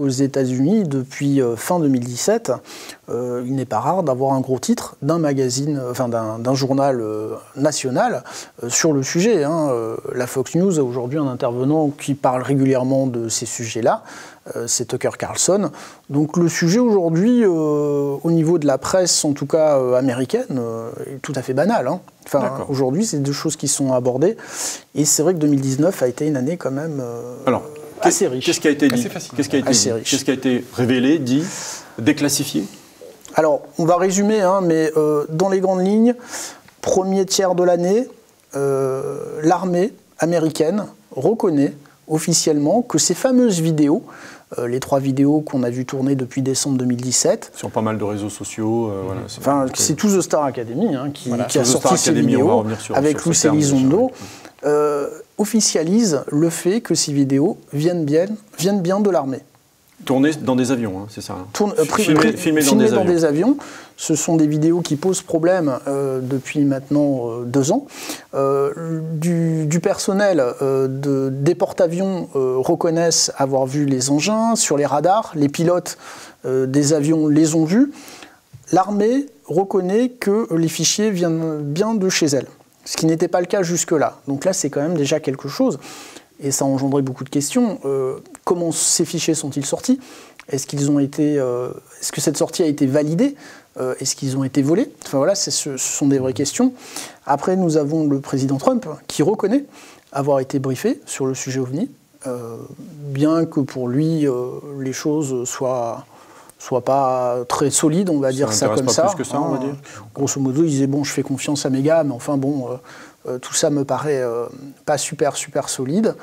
Aux États-Unis, depuis fin 2017, il n'est pas rare d'avoir un gros titre d'un magazine, enfin d'un journal national sur le sujet. La Fox News a aujourd'hui un intervenant qui parle régulièrement de ces sujets-là, c'est Tucker Carlson. Donc le sujet aujourd'hui, au niveau de la presse, en tout cas américaine, est tout à fait banal. Enfin, aujourd'hui, c'est deux choses qui sont abordées. Et c'est vrai que 2019 a été une année quand même... Alors, assez riche. Qu'est-ce qui a été dit? Qu'est-ce qui a été révélé, dit, déclassifié? Alors, on va résumer, mais dans les grandes lignes, premier tiers de l'année, l'armée américaine reconnaît officiellement que ces fameuses vidéos, les 3 vidéos qu'on a vues tourner depuis décembre 2017... Sur pas mal de réseaux sociaux. Voilà, c'est tout The Star Academy qui a sorti ces vidéos avec Luce Elizondo. Officialise le fait que ces vidéos viennent bien de l'armée. Tournées dans des avions, c'est ça. Filmées dans des avions. Ce sont des vidéos qui posent problème depuis maintenant 2 ans. Du personnel des porte-avions reconnaissent avoir vu les engins sur les radars. Les pilotes des avions les ont vus. L'armée reconnaît que les fichiers viennent bien de chez elle. Ce qui n'était pas le cas jusque-là. Donc là, c'est quand même déjà quelque chose. Et ça a engendré beaucoup de questions. Comment ces fichiers sont-ils sortis? Est-ce que cette sortie a été validée? Est-ce qu'ils ont été volés? Enfin voilà, ce sont des vraies questions. Après, nous avons le président Trump qui reconnaît avoir été briefé sur le sujet OVNI, bien que pour lui, les choses soient pas très solides, on va dire ça comme ça. Plus que ça, on va dire. Grosso modo, il disait bon, je fais confiance à mes gars, mais enfin bon, tout ça me paraît pas super solide.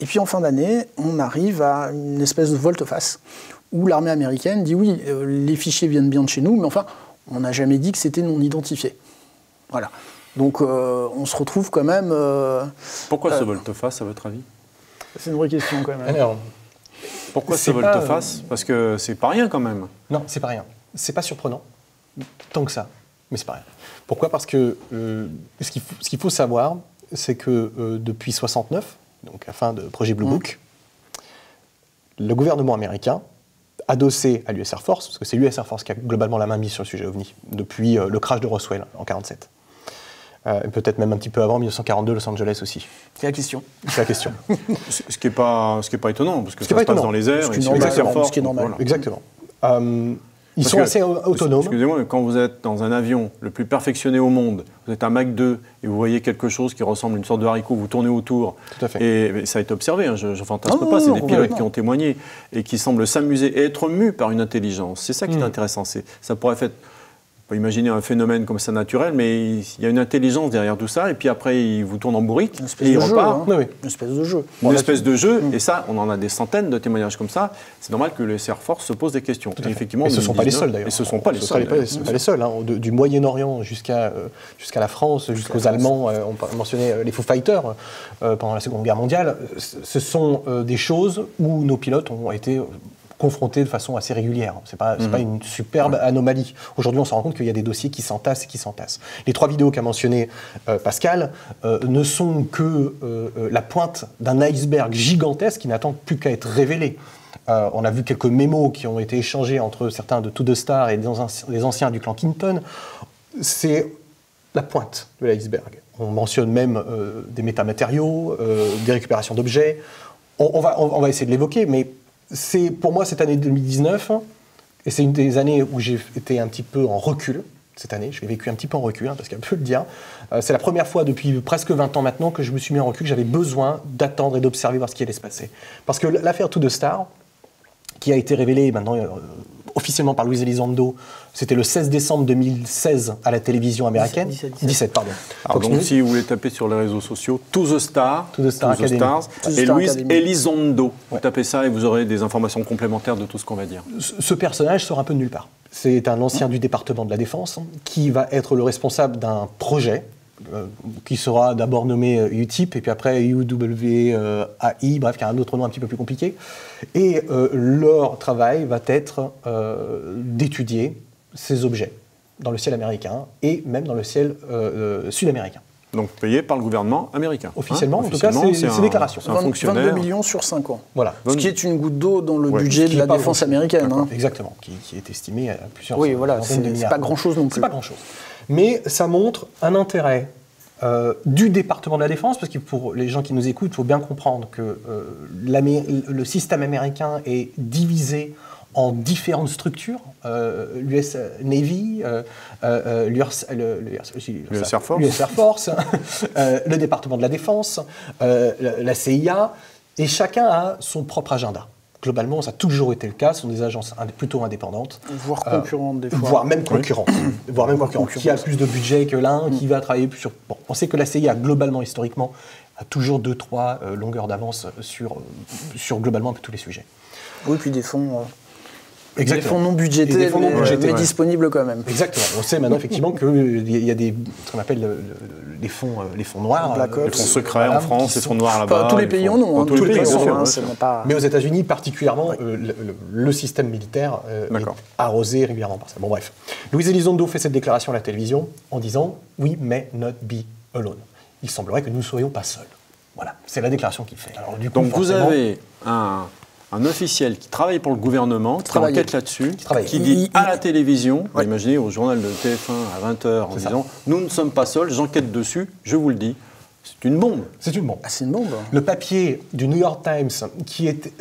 Et puis en fin d'année, on arrive à une espèce de volte-face où l'armée américaine dit oui, les fichiers viennent bien de chez nous, mais enfin, on n'a jamais dit que c'était non identifié. Voilà. Donc on se retrouve quand même. Pourquoi ce volte-face, à votre avis? C'est une vraie question quand même. Alors, pourquoi ce volte-face? Parce que c'est pas rien quand même. Non, c'est pas rien. C'est pas surprenant, tant que ça, mais c'est pas rien. Pourquoi? Parce que ce qu'il faut savoir, c'est que depuis 1969, donc la fin de projet Blue Book, le gouvernement américain, adossé à l'US Air Force, parce que c'est l'US Air Force qui a globalement la main mise sur le sujet OVNI, depuis le crash de Roswell en 1947. Peut-être même un petit peu avant, 1942, Los Angeles aussi. C'est la question. C'est la question. Ce qui n'est pas étonnant, parce que ça se passe dans les airs, ce qui est normal. Voilà. Exactement. Ils sont assez autonomes. Excusez-moi, mais quand vous êtes dans un avion le plus perfectionné au monde, vous êtes un Mach 2 et vous voyez quelque chose qui ressemble à une sorte de haricot, vous tournez autour. Tout à fait. Et ça a été observé, je ne fantasme pas, c'est des pilotes qui ont témoigné et qui semblent s'amuser et être mus par une intelligence. C'est ça qui est intéressant. Ça pourrait faire... On peut imaginer un phénomène comme ça naturel, mais il y a une intelligence derrière tout ça, et puis après, il vous tourne en bourrique, et il repart. Une espèce de jeu. Une espèce de jeu, et ça, on en a des centaines de témoignages comme ça. C'est normal que les Air Force se posent des questions. Et effectivement, ce ne sont pas les seuls, d'ailleurs. Et ce ne sont pas les seuls. Pas les seuls. Du Moyen-Orient jusqu'à la France, jusqu'aux Allemands, on mentionnait les Foo Fighters pendant la Seconde Guerre mondiale. Ce sont des choses où nos pilotes ont été... confrontés de façon assez régulière. C'est pas une superbe anomalie. Aujourd'hui, on se rend compte qu'il y a des dossiers qui s'entassent et qui s'entassent. Les 3 vidéos qu'a mentionnées Pascal ne sont que la pointe d'un iceberg gigantesque qui n'attend plus qu'à être révélé. On a vu quelques mémos qui ont été échangés entre certains de To The Star et des anciens du clan Clinton. C'est la pointe de l'iceberg. On mentionne même des métamatériaux, des récupérations d'objets. On va essayer de l'évoquer, mais c'est pour moi cette année 2019, et c'est une des années où j'ai été un petit peu en recul. Cette année, je l'ai vécu un petit peu en recul, parce qu'elle peut le dire. C'est la première fois depuis presque 20 ans maintenant que je me suis mis en recul, que j'avais besoin d'attendre et d'observer voir ce qui allait se passer. Parce que l'affaire To The Star, qui a été révélée maintenant officiellement par Luis Elizondo, c'était le 16 décembre 2016 à la télévision américaine. 17, pardon. Alors donc si vous voulez taper sur les réseaux sociaux, To The Stars, et Luis Elizondo, vous tapez ça et vous aurez des informations complémentaires de tout ce qu'on va dire. Ce personnage sort un peu de nulle part. C'est un ancien du département de la Défense qui va être le responsable d'un projet qui sera d'abord nommé UTIP et puis après UWAI, bref, qui a un autre nom un petit peu plus compliqué. Et leur travail va être d'étudier ces objets dans le ciel américain et même dans le ciel sud-américain. Donc payé par le gouvernement américain. Officiellement, en tout cas, c'est déclaration. C'est un fonctionnaire. 22 millions sur 5 ans. Voilà. Ce qui est une goutte d'eau dans le budget de la défense américaine. Exactement, qui est estimé à plusieurs milliards. Oui, voilà, c'est pas grand-chose non plus. C'est pas grand-chose. Mais ça montre un intérêt du département de la Défense, parce que pour les gens qui nous écoutent, il faut bien comprendre que le système américain est divisé en différentes structures, l'US Navy, l'US Air Force, le département de la Défense, la CIA, et chacun a son propre agenda. Globalement, ça a toujours été le cas, ce sont des agences plutôt indépendantes. Voire concurrentes des fois. Voire même concurrentes. Voire même concurrentes. Qui a plus de budget que l'un, qui va travailler plus sur... Bon, on sait que la CIA, globalement, historiquement, a toujours 2-3 longueurs d'avance sur globalement tous les sujets. Oui, puis des fonds... Des fonds non budgétés, mais disponibles quand même. Exactement. On sait maintenant effectivement qu'il y a ce qu'on appelle les fonds noirs. Les fonds secrets en France, les fonds noirs là-bas. Tous les pays en ont. Tous les pays en ont. Mais aux États-Unis, particulièrement, le système militaire est arrosé régulièrement par ça. Bon, bref. Luis Elizondo fait cette déclaration à la télévision en disant « We may not be alone ». Il semblerait que nous ne soyons pas seuls. Voilà, c'est la déclaration qu'il fait. Alors, du coup, donc vous avez un officiel qui travaille pour le gouvernement, qui enquête là-dessus, qui dit à la télévision, imaginez au journal de TF1 à 20h, en disant « Nous ne sommes pas seuls, j'enquête dessus, je vous le dis ». C'est une bombe. C'est une bombe. Ah, c'est une bombe. Le papier du New York Times, qui est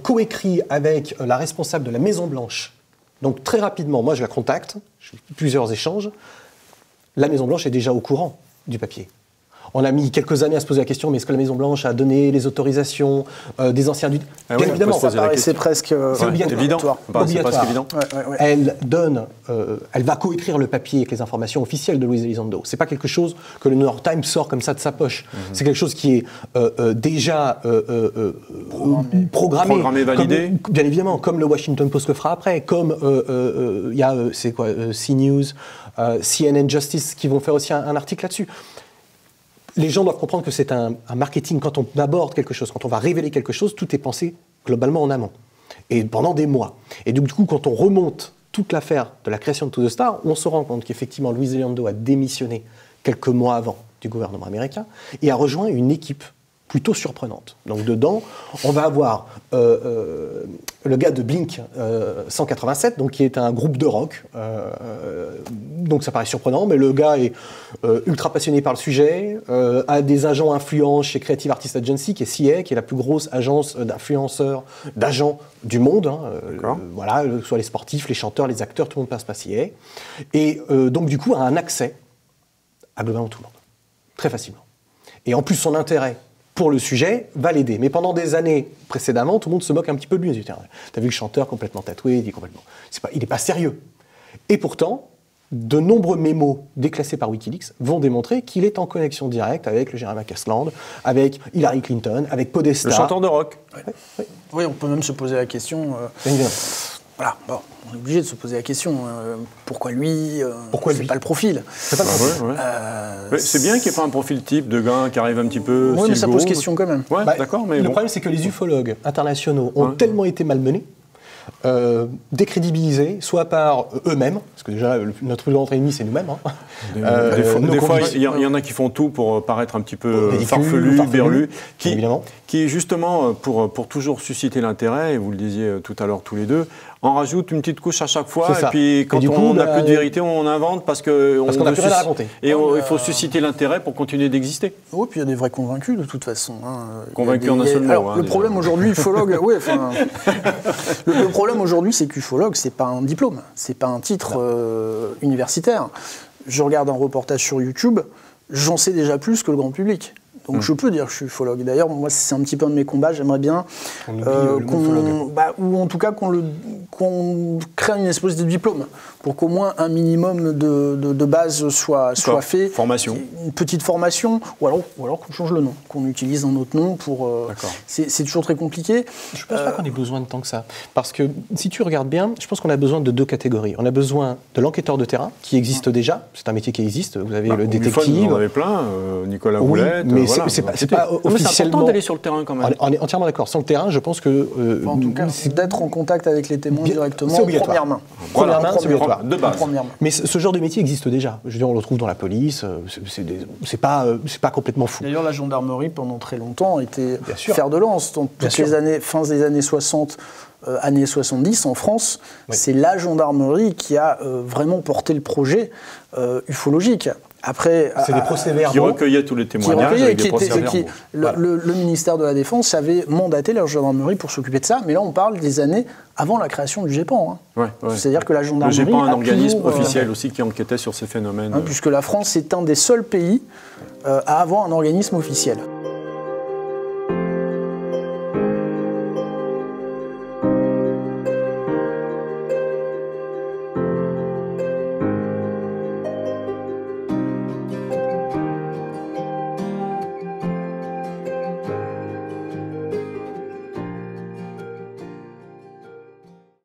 coécrit avec la responsable de la Maison-Blanche, donc très rapidement, moi je la contacte, j'ai eu plusieurs échanges, la Maison-Blanche est déjà au courant du papier. On a mis quelques années à se poser la question, mais est-ce que la Maison-Blanche a donné les autorisations des anciens du... Bien évidemment, c'est presque obligatoire. C'est presque évident. Elle va coécrire le papier avec les informations officielles de Luis Elizondo. C'est pas quelque chose que le New York Times sort comme ça de sa poche. C'est quelque chose qui est déjà programmé, validé. Bien évidemment, comme le Washington Post le fera après, comme il y a CNews, CNN Justice qui vont faire aussi un article là-dessus. Les gens doivent comprendre que c'est un marketing. Quand on aborde quelque chose, quand on va révéler quelque chose, tout est pensé globalement en amont. Et pendant des mois. Et du coup, quand on remonte toute l'affaire de la création de To The Star, on se rend compte qu'effectivement, Luis Elizondo a démissionné quelques mois avant du gouvernement américain et a rejoint une équipe plutôt surprenante. Donc dedans, on va avoir le gars de Blink 187, donc qui est un groupe de rock. Donc ça paraît surprenant, mais le gars est ultra passionné par le sujet, a des agents influents chez Creative Artists Agency, qui est CA, qui est la plus grosse agence d'influenceurs, d'agents du monde. Voilà, que ce soit les sportifs, les chanteurs, les acteurs, tout le monde passe par CA. Et donc du coup, a un accès à globalement tout le monde, très facilement. Et en plus, son intérêt pour le sujet va l'aider. Mais pendant des années précédemment, tout le monde se moque un petit peu de lui. T'as vu le chanteur complètement tatoué, il dit complètement... il n'est pas sérieux. Et pourtant, de nombreux mémos déclassés par Wikileaks vont démontrer qu'il est en connexion directe avec le général McCasland, avec Hillary Clinton, avec Podesta. Le chanteur de rock. Oui, on peut même se poser la question... Voilà, bon, on est obligé de se poser la question, pourquoi lui c'est pas le profil. C'est pas le profil. C'est bien qu'il n'y ait pas un profil type de gars qui arrive un petit peu... Oui, mais ça pose question quand même. D'accord, mais le problème, c'est que les ufologues internationaux ont tellement été malmenés, décrédibilisés, soit par eux-mêmes, parce que déjà, notre plus grand ennemi, c'est nous-mêmes. Des fois, il y en a qui font tout pour paraître un petit peu farfelu, berlu, qui justement, pour toujours susciter l'intérêt, et vous le disiez tout à l'heure tous les deux, on rajoute une petite couche à chaque fois, et puis quand on n'a plus de vérité, on invente parce qu'on n'a plus rien à raconter. Et il faut susciter l'intérêt pour continuer d'exister. Oui, puis il y a des vrais convaincus de toute façon. Convaincus en un seul mot. Le problème aujourd'hui, ufologue, le problème aujourd'hui, c'est qu'ufologue, c'est pas un diplôme, c'est pas un titre universitaire. Je regarde un reportage sur YouTube, j'en sais déjà plus que le grand public. Donc je peux dire que je suis ufologue. D'ailleurs, moi, c'est un petit peu un de mes combats. J'aimerais bien ou en tout cas qu'on crée une espèce de diplôme pour qu'au moins un minimum de base soit fait. Formation. Une petite formation, ou alors qu'on change le nom, qu'on utilise un autre nom pour. C'est toujours très compliqué. Je ne pense pas qu'on ait besoin de tant que ça. Parce que si tu regardes bien, je pense qu'on a besoin de deux catégories. On a besoin de l'enquêteur de terrain, qui existe déjà. C'est un métier qui existe. Vous avez le détective. Vous en avez plein. Nicolas Boulette. Mais c'est pas officiellement. C'est important d'aller sur le terrain quand même. On est entièrement d'accord. Sur le terrain, je pense que. En tout cas, d'être en contact avec les témoins. directement en première main. Première main, c'est obligatoire. De base. Mais ce genre de métier existe déjà. Je veux dire, on le retrouve dans la police, c'est pas complètement fou. D'ailleurs, la gendarmerie, pendant très longtemps, était fer de lance. Dans toutes les années, fin des années 60, années 70, en France, c'est la gendarmerie qui a vraiment porté le projet ufologique. Après, c'est des procès-verbaux qui recueillaient tous les témoignages. Le ministère de la Défense avait mandaté la gendarmerie pour s'occuper de ça, mais là on parle des années avant la création du GEPAN. C'est-à-dire que la gendarmerie. Le GEPAN, un organisme officiel aussi qui enquêtait sur ces phénomènes. Puisque la France est un des seuls pays à avoir un organisme officiel.